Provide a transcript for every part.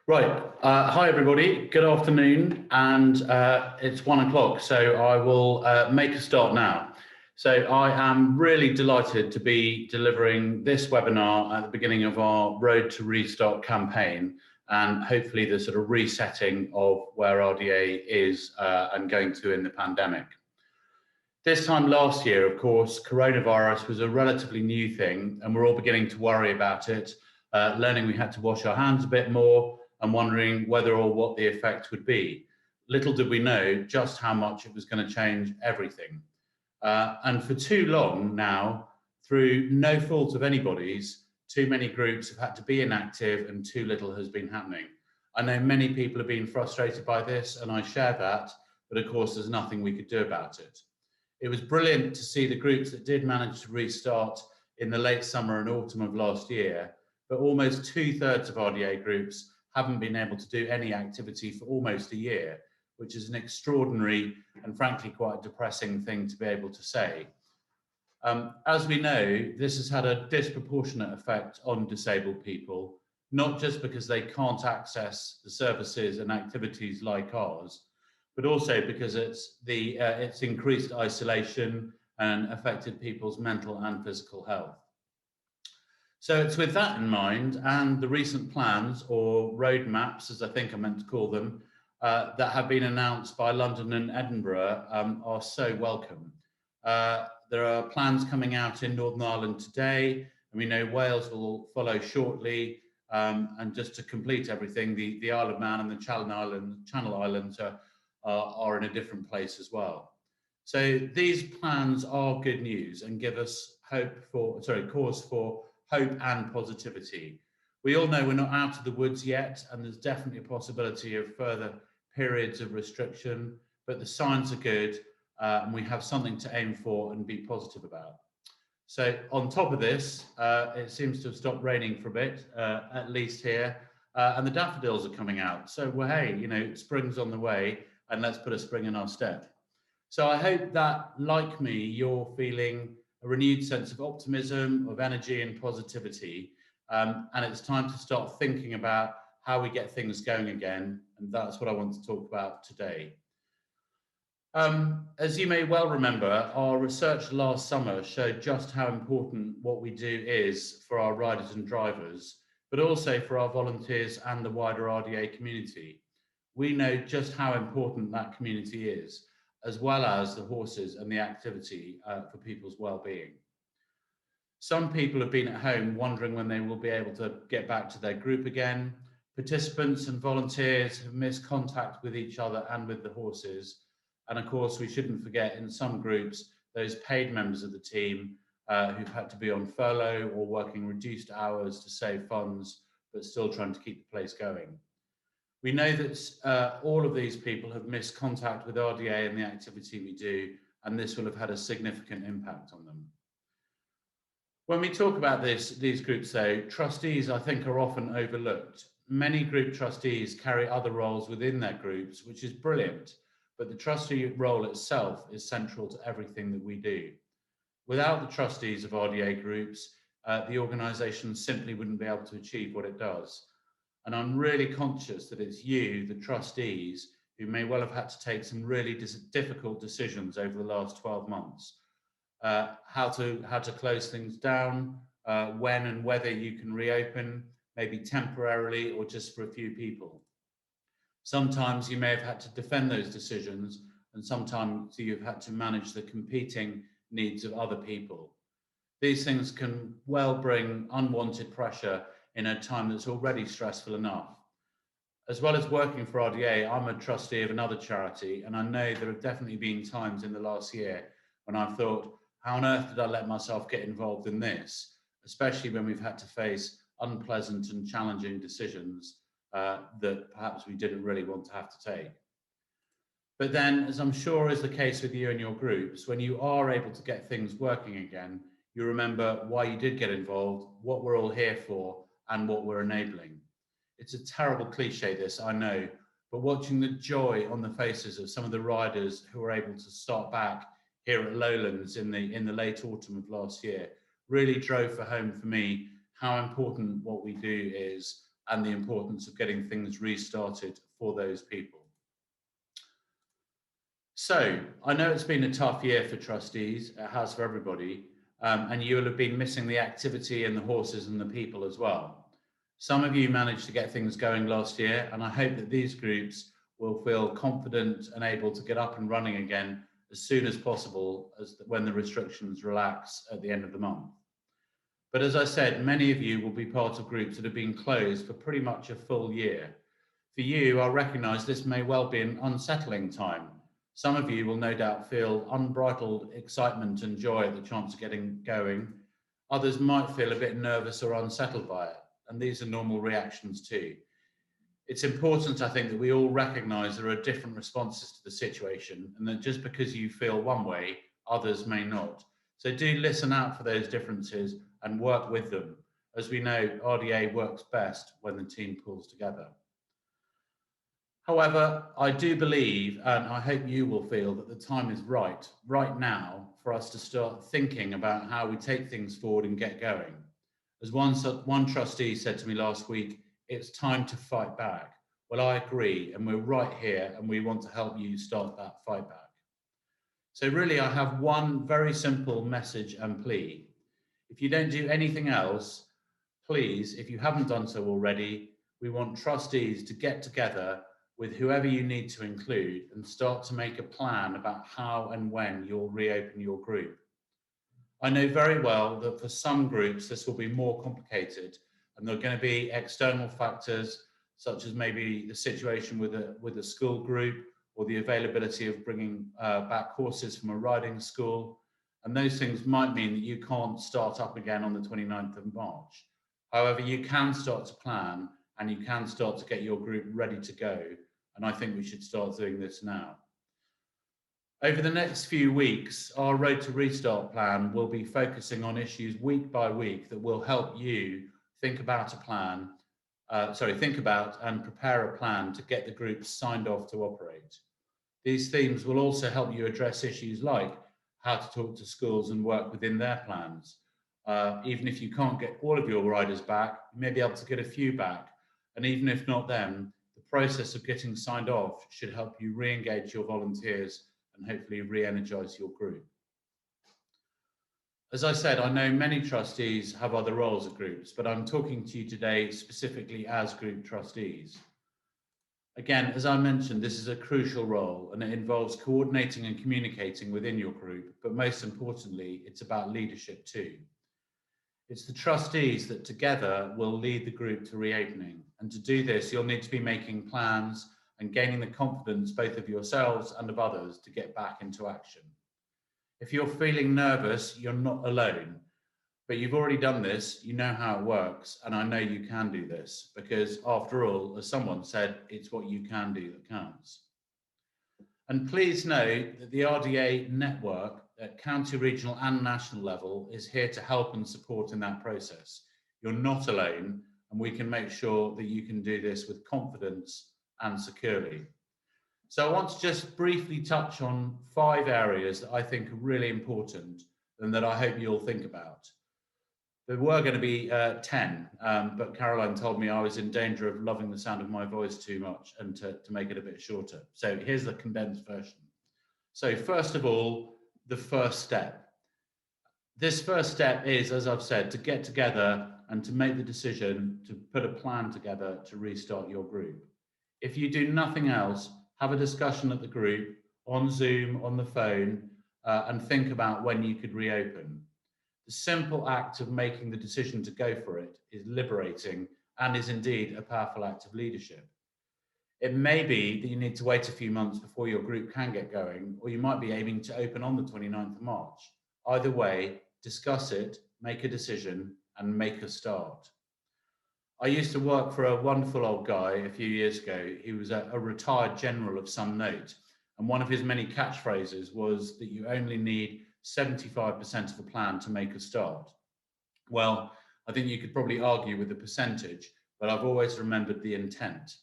Right. Hi, everybody. Good afternoon. And it's 1 o'clock, so I will make a start now. So I am really delighted to be delivering this webinar at the beginning of our Road to Restart campaign, and hopefully the sort of resetting of where RDA is and going to in the pandemic. This time last year, of course, coronavirus was a relatively new thing, and we're all beginning to worry about it, learning we had to wash our hands a bit more, and wondering whether or what the effect would be. Little did we know just how much it was going to change everything. And for too long now, through no fault of anybody's, too many groups have had to be inactive and too little has been happening. I know many people have been frustrated by this, and I share that, but of course there's nothing we could do about it. It was brilliant to see the groups that did manage to restart in the late summer and autumn of last year, but almost 2/3 of RDA groups haven't been able to do any activity for almost a year, which is an extraordinary and frankly quite depressing thing to be able to say. As we know, this has had a disproportionate effect on disabled people, not just because they can't access the services and activities like ours, but also because it's increased isolation and affected people's mental and physical health. So it's with that in mind and the recent plans, or roadmaps, as I think I meant to call them, that have been announced by London and Edinburgh are so welcome. There are plans coming out in Northern Ireland today, and we know Wales will follow shortly. And just to complete everything, the Isle of Man and the Channel Islands are in a different place as well. So these plans are good news and give us cause for hope and positivity. We all know we're not out of the woods yet, and there's definitely a possibility of further periods of restriction, but the signs are good, and we have something to aim for and be positive about. So on top of this, it seems to have stopped raining for a bit, at least here, and the daffodils are coming out. So, well, hey, spring's on the way, and let's put a spring in our step. So I hope that, like me, you're feeling a renewed sense of optimism, of energy and positivity, and it's time to start thinking about how we get things going again, and that's what I want to talk about today. As you may well remember, our research last summer showed just how important what we do is for our riders and drivers, but also for our volunteers and the wider RDA community. We know just how important that community is, as well as the horses and the activity for people's well-being. Some people have been at home wondering when they will be able to get back to their group again. Participants and volunteers have missed contact with each other and with the horses. And of course, we shouldn't forget, in some groups, those paid members of the team who've had to be on furlough or working reduced hours to save funds, but still trying to keep the place going. We know that all of these people have missed contact with RDA and the activity we do, and this will have had a significant impact on them. When we talk about these groups, though, trustees, I think, are often overlooked. Many group trustees carry other roles within their groups, which is brilliant, but the trustee role itself is central to everything that we do. Without the trustees of RDA groups, the organisation simply wouldn't be able to achieve what it does. And I'm really conscious that it's you, the trustees, who may well have had to take some really difficult decisions over the last 12 months. How to close things down, when and whether you can reopen, maybe temporarily or just for a few people. Sometimes you may have had to defend those decisions, and sometimes you've had to manage the competing needs of other people. These things can well bring unwanted pressure in a time that's already stressful enough. As well as working for RDA, I'm a trustee of another charity, and I know there have definitely been times in the last year when I've thought, how on earth did I let myself get involved in this? Especially when we've had to face unpleasant and challenging decisions that perhaps we didn't really want to have to take. But then, as I'm sure is the case with you and your groups, when you are able to get things working again, you remember why you did get involved, what we're all here for, and what we're enabling. It's a terrible cliche, this, I know, but watching the joy on the faces of some of the riders who were able to start back here at Lowlands in the late autumn of last year really drove home for me how important what we do is, and the importance of getting things restarted for those people. So I know it's been a tough year for trustees, it has for everybody, and you will have been missing the activity and the horses and the people as well. Some of you managed to get things going last year, and I hope that these groups will feel confident and able to get up and running again as soon as possible when the restrictions relax at the end of the month. But as I said, many of you will be part of groups that have been closed for pretty much a full year. For you, I recognise this may well be an unsettling time. Some of you will no doubt feel unbridled excitement and joy at the chance of getting going. Others might feel a bit nervous or unsettled by it, and these are normal reactions too. It's important, I think, that we all recognise there are different responses to the situation, and that just because you feel one way, others may not. So do listen out for those differences and work with them. As we know, RDA works best when the team pulls together. However, I do believe, and I hope you will feel, that the time is right now, for us to start thinking about how we take things forward and get going. As one trustee said to me last week, it's time to fight back. Well, I agree, and we're right here, and we want to help you start that fight back. So really, I have one very simple message and plea. If you don't do anything else, please, if you haven't done so already, we want trustees to get together with whoever you need to include and start to make a plan about how and when you'll reopen your group. I know very well that for some groups this will be more complicated, and there are going to be external factors such as maybe the situation with a school group or the availability of bringing back horses from a riding school, and those things might mean that you can't start up again on the 29th of March. However, you can start to plan and you can start to get your group ready to go. And I think we should start doing this now. Over the next few weeks, our Road to Restart plan will be focusing on issues week by week that will help you think about and prepare a plan to get the groups signed off to operate. These themes will also help you address issues like how to talk to schools and work within their plans. Even if you can't get all of your riders back, you may be able to get a few back. And even if not them, the process of getting signed off should help you re-engage your volunteers and hopefully re-energise your group. As I said, I know many trustees have other roles at groups, but I'm talking to you today specifically as group trustees. Again, as I mentioned, this is a crucial role and it involves coordinating and communicating within your group, but most importantly, it's about leadership too. It's the trustees that together will lead the group to reopening. And to do this, you'll need to be making plans and gaining the confidence both of yourselves and of others to get back into action. If you're feeling nervous, you're not alone. But you've already done this, you know how it works, and I know you can do this, because after all, as someone said, it's what you can do that counts. And please know that the RDA network at county, regional and national level is here to help and support in that process. You're not alone, and we can make sure that you can do this with confidence and securely. So I want to just briefly touch on 5 areas that I think are really important and that I hope you'll think about. There were going to be 10, but Caroline told me I was in danger of loving the sound of my voice too much and to make it a bit shorter. So here's the condensed version. So first of all, the first step. This first step is, as I've said, to get together and to make the decision to put a plan together to restart your group. If you do nothing else, have a discussion at the group, on Zoom, on the phone, and think about when you could reopen. The simple act of making the decision to go for it is liberating and is indeed a powerful act of leadership. It may be that you need to wait a few months before your group can get going, or you might be aiming to open on the 29th of March. Either way, discuss it, make a decision, and make a start. I used to work for a wonderful old guy a few years ago. He was a retired general of some note, and one of his many catchphrases was that you only need 75% of a plan to make a start. Well, I think you could probably argue with the percentage, but I've always remembered the intent.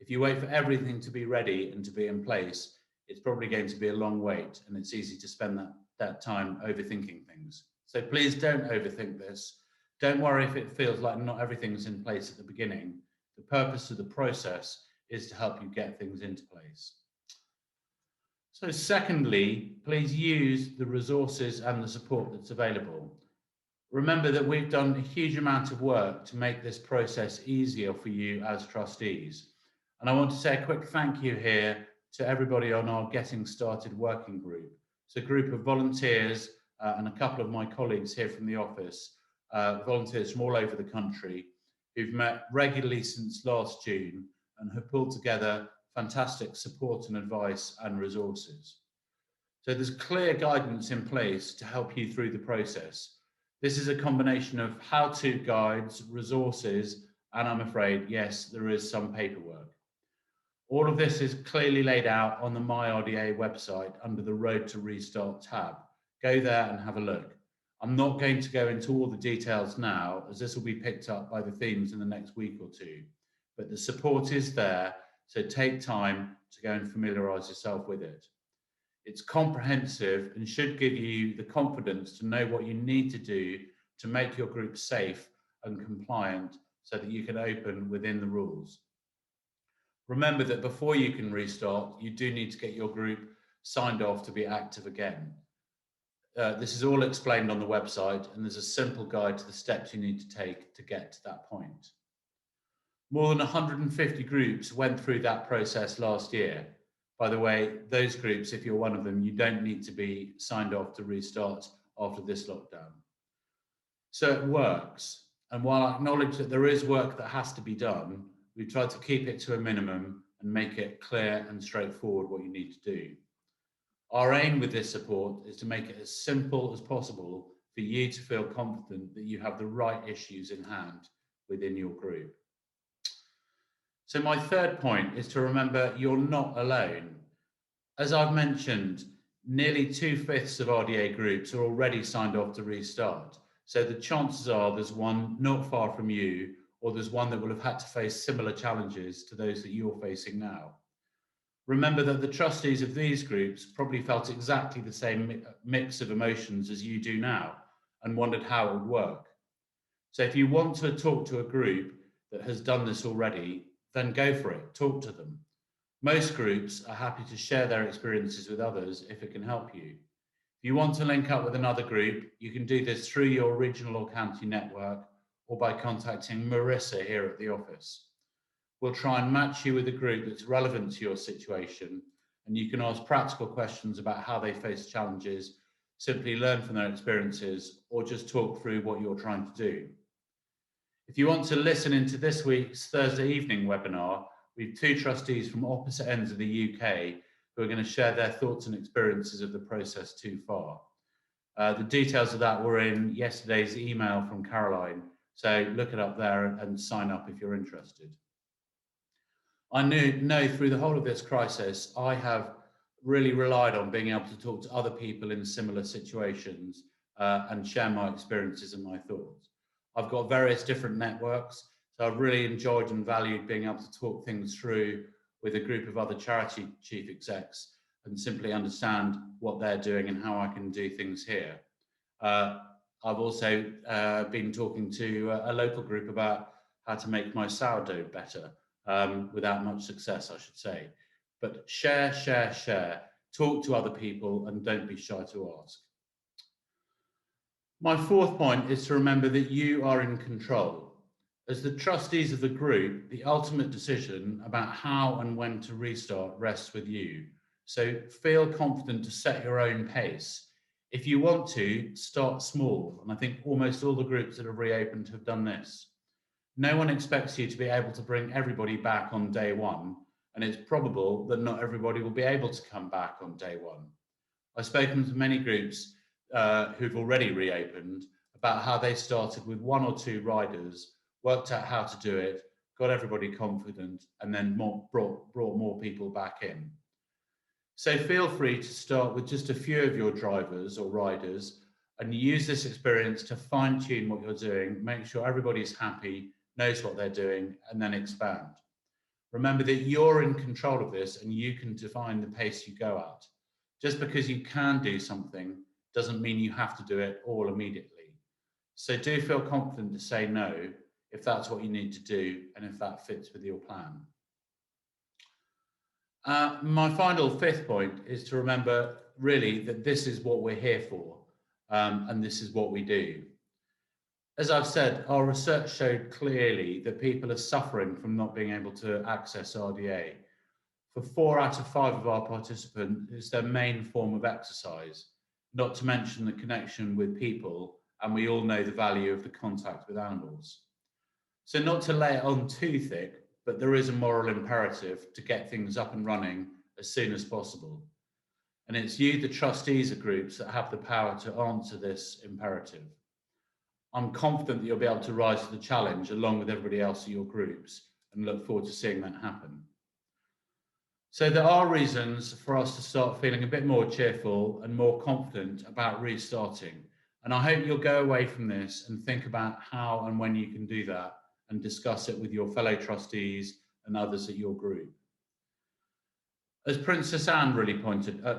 If you wait for everything to be ready and to be in place, it's probably going to be a long wait, and it's easy to spend that time overthinking things. So please don't overthink this. Don't worry if it feels like not everything's in place at the beginning. The purpose of the process is to help you get things into place. So secondly, please use the resources and the support that's available. Remember that we've done a huge amount of work to make this process easier for you as trustees. And I want to say a quick thank you here to everybody on our Getting Started working group. It's a group of volunteers and a couple of my colleagues here from the office, volunteers from all over the country, who've met regularly since last June and have pulled together fantastic support and advice and resources. So there's clear guidance in place to help you through the process. This is a combination of how-to guides, resources, and I'm afraid, yes, there is some paperwork. All of this is clearly laid out on the MyRDA website under the Road to Restart tab. Go there and have a look. I'm not going to go into all the details now, as this will be picked up by the themes in the next week or two, but the support is there, so take time to go and familiarise yourself with it. It's comprehensive and should give you the confidence to know what you need to do to make your group safe and compliant so that you can open within the rules. Remember that before you can restart, you do need to get your group signed off to be active again. This is all explained on the website, and there's a simple guide to the steps you need to take to get to that point. More than 150 groups went through that process last year. By the way, those groups, if you're one of them, you don't need to be signed off to restart after this lockdown. So it works. And while I acknowledge that there is work that has to be done, we've tried to keep it to a minimum and make it clear and straightforward what you need to do. Our aim with this support is to make it as simple as possible for you to feel confident that you have the right issues in hand within your group. So my third point is to remember you're not alone. As I've mentioned, nearly 2/5 of RDA groups are already signed off to restart. So the chances are there's one not far from you, or there's one that will have had to face similar challenges to those that you're facing now. Remember that the trustees of these groups probably felt exactly the same mix of emotions as you do now and wondered how it would work. So if you want to talk to a group that has done this already, then go for it, talk to them. Most groups are happy to share their experiences with others if it can help you. If you want to link up with another group, you can do this through your regional or county network or by contacting Marissa here at the office. We'll try and match you with a group that's relevant to your situation, and you can ask practical questions about how they face challenges, simply learn from their experiences, or just talk through what you're trying to do. If you want to listen into this week's Thursday evening webinar, we have two trustees from opposite ends of the UK who are going to share their thoughts and experiences of the process too far. The details of that were in yesterday's email from Caroline, so look it up there and sign up if you're interested. I know through the whole of this crisis, I have really relied on being able to talk to other people in similar situations and share my experiences and my thoughts. I've got various different networks, so I've really enjoyed and valued being able to talk things through with a group of other charity chief execs and simply understand what they're doing and how I can do things here. I've also been talking to a local group about how to make my sourdough better, without much success, I should say. But share, talk to other people and don't be shy to ask. My fourth point is to remember that you are in control. As the trustees of the group, the ultimate decision about how and when to restart rests with you. So feel confident to set your own pace. If you want to, start small. And I think almost all the groups that have reopened have done this. No one expects you to be able to bring everybody back on day one, and it's probable that not everybody will be able to come back on day one. I've spoken to many groups who've already reopened about how they started with one or two riders, worked out how to do it, got everybody confident, and then brought more people back in. So feel free to start with just a few of your drivers or riders and use this experience to fine-tune what you're doing, make sure everybody's happy, knows what they're doing, and then expand. Remember that you're in control of this and you can define the pace you go at. Just because you can do something doesn't mean you have to do it all immediately. So do feel confident to say no if that's what you need to do and if that fits with your plan. My final fifth point is to remember really that this is what we're here for, and this is what we do. As I've said, our research showed clearly that people are suffering from not being able to access RDA. For 4 out of 5 of our participants, it's their main form of exercise, not to mention the connection with people, and we all know the value of the contact with animals. So not to lay it on too thick, but there is a moral imperative to get things up and running as soon as possible. And it's you, the trustees of groups, that have the power to answer this imperative. I'm confident that you'll be able to rise to the challenge along with everybody else in your groups, and look forward to seeing that happen. So there are reasons for us to start feeling a bit more cheerful and more confident about restarting. And I hope you'll go away from this and think about how and when you can do that, and discuss it with your fellow trustees and others at your group. As Princess Anne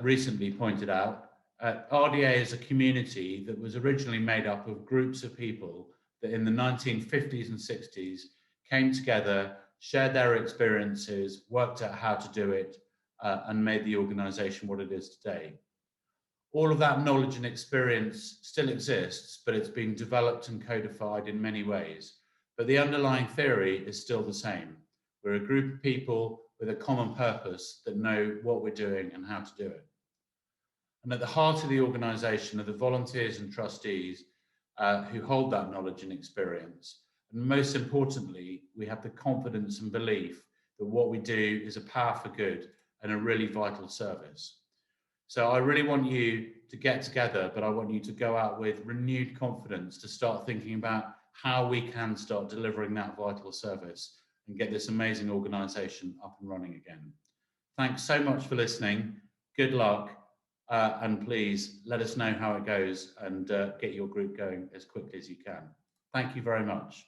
recently pointed out, RDA is a community that was originally made up of groups of people that in the 1950s and 60s came together, shared their experiences, worked out how to do it, and made the organisation what it is today. All of that knowledge and experience still exists, but it's been developed and codified in many ways. But the underlying theory is still the same. We're a group of people with a common purpose that know what we're doing and how to do it. And at the heart of the organisation are the volunteers and trustees who hold that knowledge and experience. And most importantly, we have the confidence and belief that what we do is a power for good and a really vital service. So I really want you to get together, but I want you to go out with renewed confidence to start thinking about how we can start delivering that vital service and get this amazing organisation up and running again. Thanks so much for listening. Good luck, and please let us know how it goes, and get your group going as quickly as you can. Thank you very much.